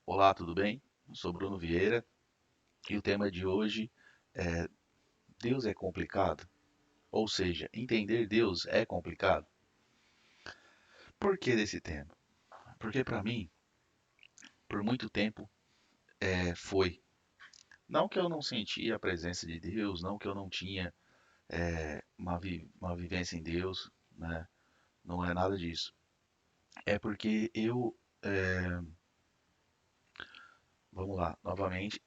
Olá, tudo bem? Eu sou Bruno Vieira e o tema de hoje é Deus é complicado? Ou seja, entender Deus é complicado? Por que desse tema? Porque para mim, por muito tempo, foi. Não que eu não sentia a presença de Deus, não que eu não tinha uma vivência em Deus, né? Não é nada disso. É porque vamos lá, novamente,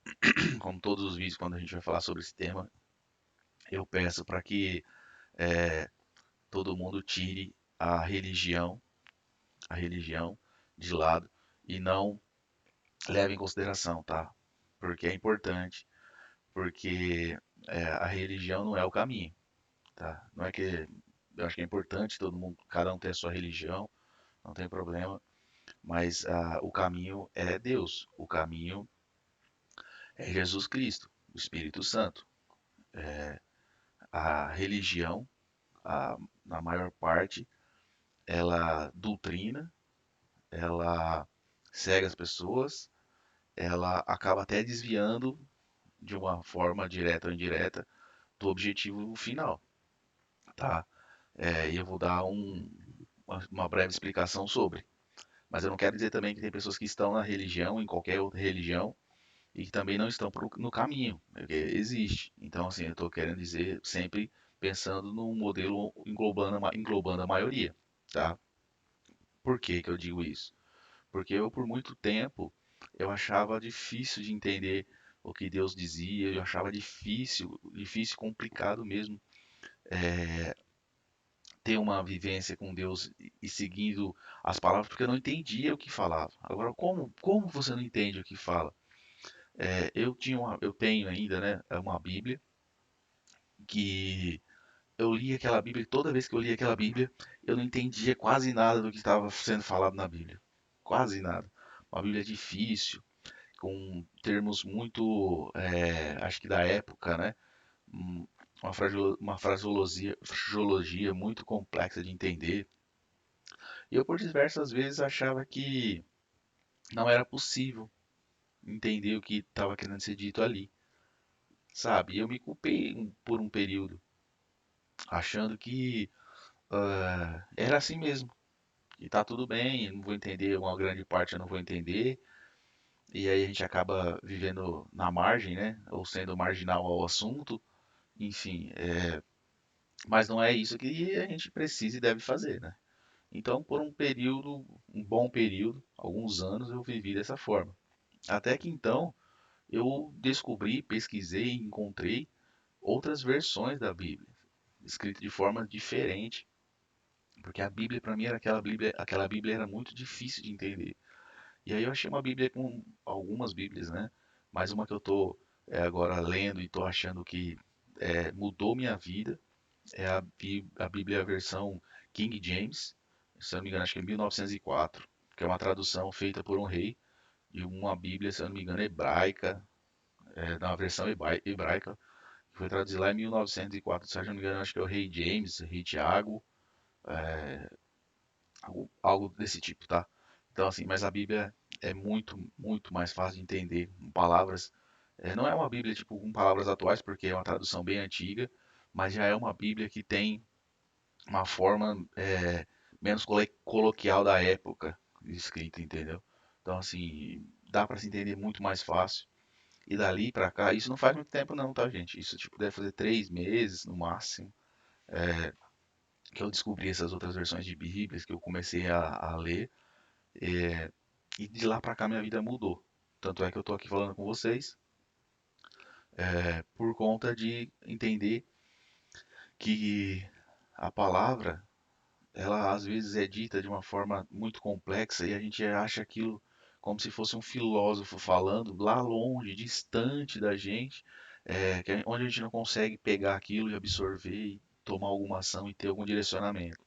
como todos os vídeos, quando a gente vai falar sobre esse tema, eu peço para que todo mundo tire a religião a religião de lado e não leve em consideração, tá? Porque é importante, porque a religião não é o caminho, tá? Não é que eu acho que é importante todo mundo, cada um ter a sua religião, não tem problema, mas o caminho é Deus, o caminho é Jesus Cristo, o Espírito Santo. A religião, na maior parte, ela doutrina, ela cega as pessoas, ela acaba até desviando de uma forma direta ou indireta do objetivo final, tá? E eu vou dar uma breve explicação sobre. Mas eu não quero dizer também que tem pessoas que estão na religião, em qualquer outra religião, e que também não estão no caminho, porque existe. Então, assim, eu estou querendo dizer sempre pensando num modelo englobando a maioria, tá? Por que que eu digo isso? Porque eu, por muito tempo, eu achava difícil de entender o que Deus dizia, eu achava difícil, complicado mesmo ter uma vivência com Deus e seguindo as palavras, porque eu não entendia o que falava. Agora, como você não entende o que fala? Eu tenho ainda, né, uma Bíblia que eu li aquela Bíblia e toda vez que eu li aquela Bíblia, eu não entendia quase nada do que estava sendo falado na Bíblia. Quase nada. Uma Bíblia difícil, com termos muito, acho que da época, né? Um- uma fraseologia muito complexa de entender. E eu, por diversas vezes, achava que não era possível entender o que estava querendo ser dito ali, sabe? E eu me culpei por um período, achando que era assim mesmo, que tá tudo bem, eu não vou entender, uma grande parte eu não vou entender, e aí a gente acaba vivendo na margem, né? Ou sendo marginal ao assunto, enfim, mas não é isso que a gente precisa e deve fazer, né? Então, por um período, um bom período, alguns anos, eu vivi dessa forma. Até que então eu descobri, pesquisei e encontrei outras versões da Bíblia, escritas de forma diferente, porque a Bíblia para mim era aquela Bíblia era muito difícil de entender. E aí eu achei uma Bíblia com algumas Bíblias, né? Mas uma que eu estou agora lendo e estou achando que mudou minha vida é a Bíblia versão King James, se eu não me engano, acho que é 1904, que é uma tradução feita por um rei de uma Bíblia, se eu não me engano, hebraica, na versão hebraica, que foi traduzida lá em 1904, se eu não me engano, acho que é o rei James, rei Tiago, algo desse tipo, tá? Então, assim, mas a Bíblia é muito, muito mais fácil de entender, com palavras. Não é uma Bíblia tipo com palavras atuais, porque é uma tradução bem antiga, mas já é uma Bíblia que tem uma forma menos coloquial da época de escrita, entendeu? Então, assim, dá para se entender muito mais fácil. E dali pra cá, isso não faz muito tempo não, tá, gente? Isso tipo deve fazer 3 meses no máximo que eu descobri essas outras versões de Bíblias, que eu comecei a ler. E de lá pra cá minha vida mudou. Tanto é que eu tô aqui falando com vocês por conta de entender que a palavra, ela às vezes é dita de uma forma muito complexa e a gente acha aquilo como se fosse um filósofo falando lá longe, distante da gente, onde a gente não consegue pegar aquilo e absorver e tomar alguma ação e ter algum direcionamento,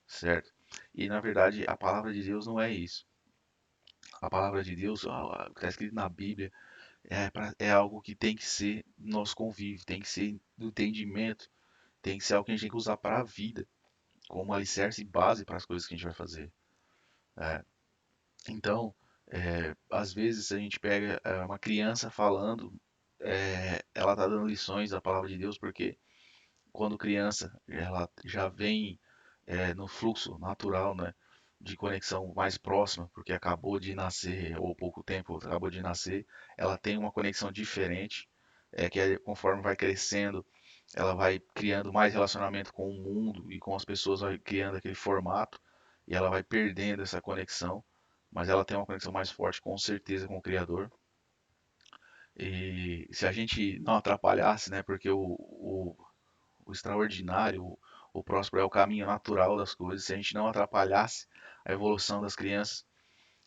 certo? E na verdade a palavra de Deus não é isso. A palavra de Deus, o que está escrito na Bíblia, é algo que tem que ser no nosso convívio, tem que ser do entendimento, tem que ser algo que a gente tem que usar para a vida, como alicerce e base para as coisas que a gente vai fazer. Né? Então, Às vezes a gente pega uma criança falando, ela está dando lições da palavra de Deus, porque quando criança ela já vem no fluxo natural, né, de conexão mais próxima, porque acabou de nascer, ou pouco tempo acabou de nascer, ela tem uma conexão diferente, conforme vai crescendo, ela vai criando mais relacionamento com o mundo e com as pessoas, vai criando aquele formato, e ela vai perdendo essa conexão, mas ela tem uma conexão mais forte, com certeza, com o Criador. E se a gente não atrapalhasse, né, porque o extraordinário, o próspero é o caminho natural das coisas. Se a gente não atrapalhasse a evolução das crianças,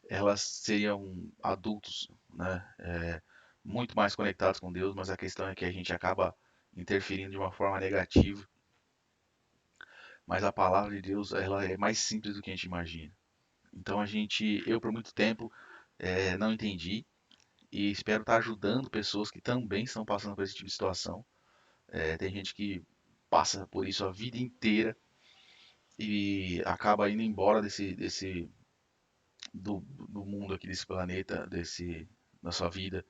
elas seriam adultos, né? Muito mais conectados com Deus, mas a questão é que a gente acaba interferindo de uma forma negativa. Mas a palavra de Deus, ela é mais simples do que a gente imagina. Então eu por muito tempo não entendi e espero estar ajudando pessoas que também estão passando por esse tipo de situação. Tem gente que passa por isso a vida inteira e acaba indo embora do mundo aqui, desse planeta, da sua vida,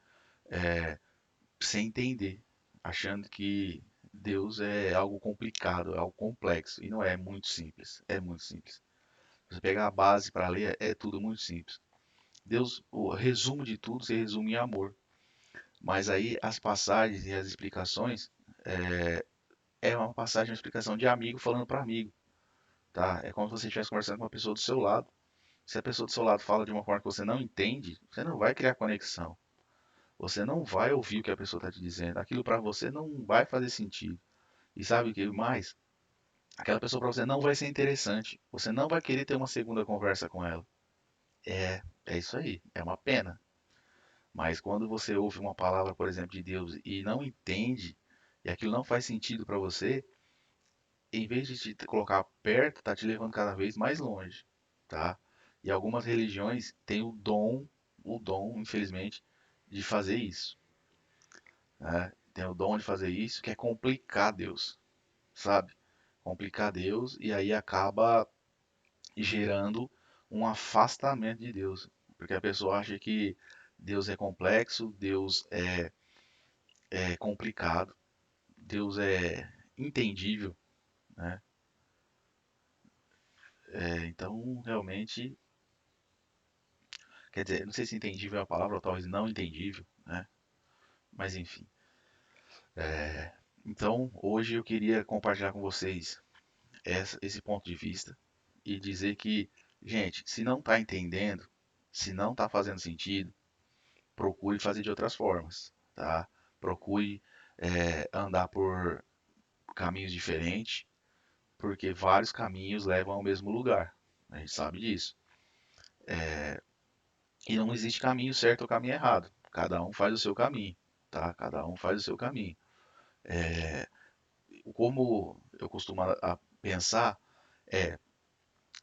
sem entender, achando que Deus é algo complicado, é algo complexo, e não é, muito simples, é muito simples. Você pegar a base para ler, é tudo muito simples. Deus, o resumo de tudo se resume em amor, mas aí as passagens e as explicações é uma passagem, uma explicação de amigo falando para amigo, tá? É como se você estivesse conversando com uma pessoa do seu lado. Se a pessoa do seu lado fala de uma forma que você não entende, você não vai criar conexão. Você não vai ouvir o que a pessoa está te dizendo. Aquilo para você não vai fazer sentido. E sabe o que mais? Aquela pessoa para você não vai ser interessante. Você não vai querer ter uma segunda conversa com ela. É isso aí. É uma pena. Mas quando você ouve uma palavra, por exemplo, de Deus e não entende, e aquilo não faz sentido para você, em vez de te colocar perto, tá te levando cada vez mais longe, tá? E algumas religiões têm o dom, infelizmente, de fazer isso, né? Tem o dom de fazer isso, que é complicar Deus, sabe? Complicar Deus e aí acaba gerando um afastamento de Deus, porque a pessoa acha que Deus é complexo, Deus é complicado, Deus é intendível, né? Então, realmente, quer dizer, não sei se entendível é a palavra, ou talvez não entendível, né? Mas enfim. Então, hoje eu queria compartilhar com vocês esse ponto de vista e dizer que, gente, se não está entendendo, se não está fazendo sentido, procure fazer de outras formas, tá? Procure andar por caminhos diferentes, porque vários caminhos levam ao mesmo lugar. A gente sabe disso. E não existe caminho certo ou caminho errado. Cada um faz o seu caminho, tá? Cada um faz o seu caminho. Como eu costumo pensar, é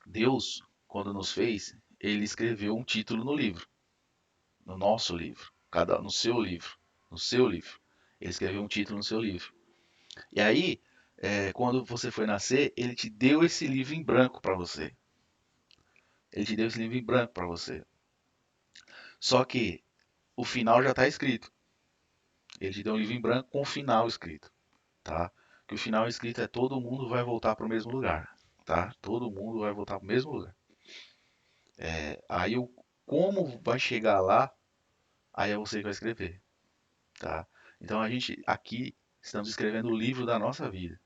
Deus, quando nos fez, ele escreveu um título no livro, no nosso livro, no seu livro, no seu livro. Ele escreveu um título no seu livro. E aí, quando você foi nascer, ele te deu esse livro em branco para você. Ele te deu esse livro em branco para você. Só que o final já está escrito. Ele te deu um livro em branco com o final escrito, tá? Que o final escrito é todo mundo vai voltar para o mesmo lugar, tá? Todo mundo vai voltar para o mesmo lugar. Aí o como vai chegar lá, aí é você que vai escrever, tá? Então a gente aqui estamos escrevendo o livro da nossa vida,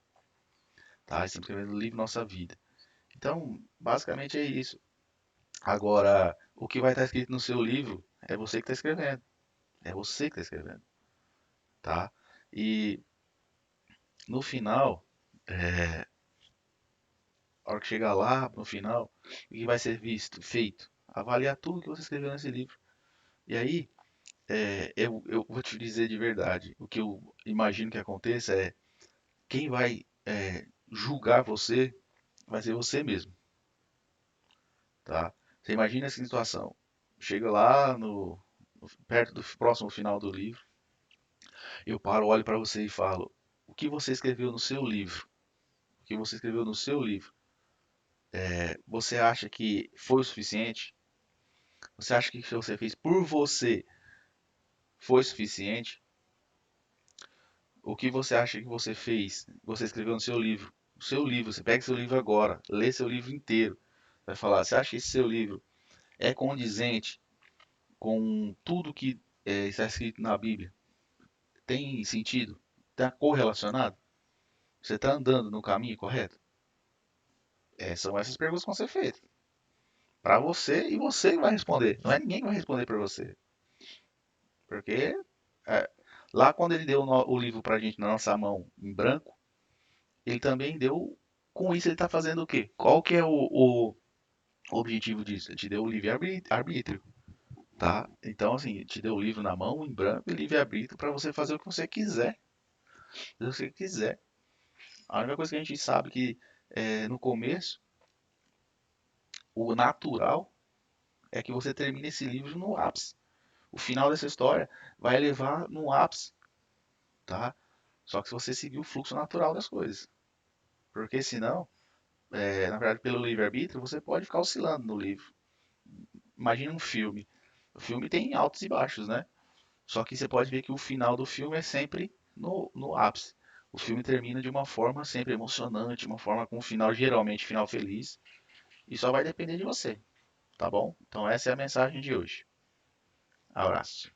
tá? Estamos escrevendo o livro da nossa vida. Então, basicamente é isso. Agora, o que vai estar escrito no seu livro é você que está escrevendo. É você que está escrevendo, tá? E no final, a hora que chegar lá, no final, o que vai ser feito? Avaliar tudo que você escreveu nesse livro. E aí, eu vou te dizer de verdade, o que eu imagino que aconteça é, quem vai julgar você vai ser você mesmo, tá? Você imagina essa situação, chega lá perto do próximo final do livro, eu paro, olho para você e falo, o que você escreveu no seu livro? O que você escreveu no seu livro? Você acha que foi o suficiente? Você acha que o que você fez por você foi suficiente? O que você acha que você fez? Você escreveu no seu livro. O seu livro, você pega seu livro agora, lê seu livro inteiro. Vai falar, você acha que esse seu livro é condizente com tudo que está escrito na Bíblia? Tem sentido? Está correlacionado? Você está andando no caminho correto? São essas perguntas que vão ser feitas. Para você e você que vai responder. Não é ninguém que vai responder para você. Porque é, lá quando ele deu o livro para a gente na nossa mão em branco, ele também deu. Com isso ele está fazendo o quê? Qual que é o objetivo disso? Ele te deu o livre-arbítrio, tá? Então, assim, ele te deu o livro na mão, em branco, e livre-arbítrio para você fazer o que você quiser. Se você quiser. A única coisa que a gente sabe que no começo, o natural é que você termine esse livro no ápice. O final dessa história vai levar no ápice, tá? Só que se você seguir o fluxo natural das coisas. Porque senão, na verdade, pelo livre-arbítrio, você pode ficar oscilando no livro. Imagina um filme. O filme tem altos e baixos, né? Só que você pode ver que o final do filme é sempre no ápice. O filme termina de uma forma sempre emocionante, uma forma com um final, geralmente final feliz. E só vai depender de você, tá bom? Então essa é a mensagem de hoje. Abraço.